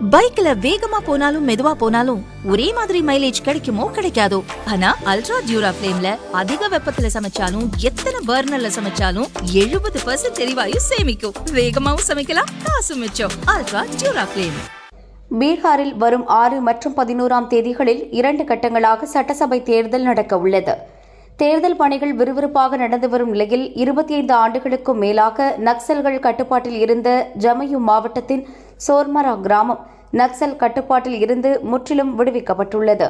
பைக்ல வேகமா போனாலும் மெதுவா போனாலும் ஒரே மாதிரி மைலேஜ் கிடைக்குமோ கிடைக்காதோ. ஆனா அல்ட்ரா டியூரா ஃபிளேம்ல அதிக வெப்பத்துல சமைச்சாலும் எத்தனை பர்னர்ல சமைச்சாலும் 70% எரிவாயு சேமிக்கும். வேகமாவும் சமைக்கலாம், காசு மிச்சம். Ultra டியூரா flame. பீகாரில் வரும் 6 மற்றும் 11ஆம் தேதிகளில் 2 கட்டங்களாக சட்டசபை தேர்தல் நடக்க உள்ளது. தேர்தல் பணிகள் விறுவிறுப்பாக நடந்து வரும் நிலையில் 25 ஆண்டுகளுக்கும் மேலாக நக்சல்கள் கட்டுப்பாட்டில் இருந்த ஜமயு மாவட்டத்தின் சோர்மரா கிராமம் நக்சல் கட்டுப்பாட்டில் இருந்து முற்றிலும் விடுவிக்கப்பட்டுள்ளது.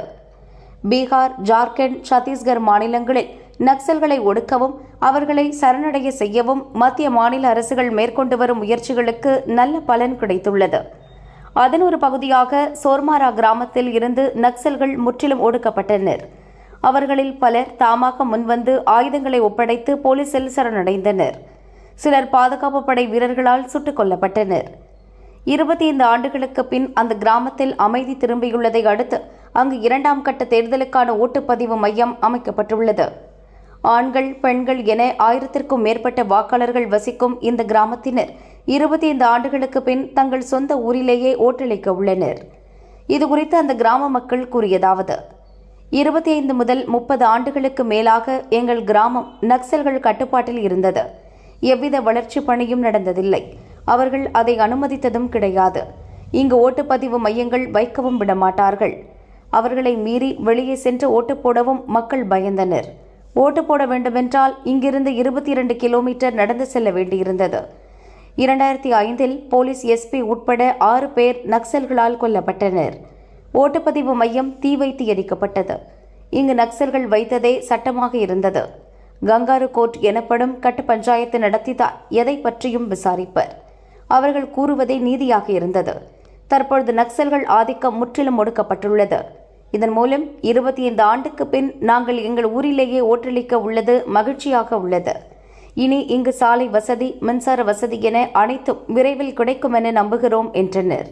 பீகார், ஜார்க்கண்ட், சத்தீஸ்கர் மாநிலங்களில் நக்சல்களை ஒடுக்கவும் அவர்களை சரணடைய செய்யவும் மத்திய மாநில அரசுகள் மேற்கொண்டு வரும் முயற்சிகளுக்கு நல்ல பலன் கிடைத்துள்ளது. அதன் ஒரு பகுதியாக சோர்மாரா கிராமத்தில் இருந்து நக்சல்கள் முற்றிலும் ஒடுக்கப்பட்டனர். அவர்களில் பலர் தாமாக முன்வந்து ஆயுதங்களை ஒப்படைத்து போலீசில் சரணடைந்தனர். சிலர் பாதுகாப்பு படை வீரர்களால் சுட்டுக் கொல்லப்பட்டனர். 25 ஆண்டுகளுக்கு பின் அந்த கிராமத்தில் அமைதி திரும்பியுள்ளதை அடுத்து அங்கு 2ஆம் கட்ட தேர்தலுக்கான ஓட்டுப்பதிவு மையம் அமைக்கப்பட்டுள்ளது. ஆண்கள், பெண்கள் என 1000க்கும் மேற்பட்ட வாக்காளர்கள் வசிக்கும் இந்த கிராமத்தினர் 25 ஆண்டுகளுக்கு பின் தங்கள் சொந்த ஊரிலேயே ஓட்டளிக்க உள்ளனர். இதுகுறித்து அந்த கிராம மக்கள் கூறியதாவது: 25 முதல் 30 ஆண்டுகளுக்கு மேலாக எங்கள் கிராமம் நக்சல்கள் கட்டுப்பாட்டில் இருந்தது. எவ்வித வளர்ச்சி பணியும் நடந்ததில்லை. அவர்கள் அதை அனுமதித்ததும் கிடையாது. இங்கு ஓட்டுப்பதிவு மையங்கள் வைக்கவும் விடமாட்டார்கள். அவர்களை மீறி வெளியே சென்று ஓட்டு போடவும் மக்கள் பயந்தனர். ஓட்டு போட வேண்டுமென்றால் இங்கிருந்து 22 கிலோமீட்டர் நடந்து செல்ல வேண்டியிருந்தது. 2005இல் போலீஸ் எஸ்பி உட்பட 6 பேர் நக்சல்களால் கொல்லப்பட்டனர். ஓட்டுப்பதிவு மையம் தீ வைத்து எரிக்கப்பட்டது. இங்கு நக்சல்கள் வைத்ததே சட்டமாக இருந்தது. கங்காரு கோர்ட் எனப்படும் கட்டு பஞ்சாயத்து நடத்திதான் எதை பற்றியும் விசாரிப்பர். அவர்கள் கூறுவதே நீதியாக இருந்தது. தற்பொழுது நக்சல்கள் ஆதிக்கம் முற்றிலும் ஒடுக்கப்பட்டுள்ளது. இதன் மூலம் 25 ஆண்டுக்கு பின் நாங்கள் எங்கள் ஊரிலேயே ஓட்டளிக்க உள்ளது மகிழ்ச்சியாக உள்ளது. இனி இங்கு சாலை வசதி, மின்சார வசதி என அனைத்தும் விரைவில் கிடைக்கும் என நம்புகிறோம் என்றனர்.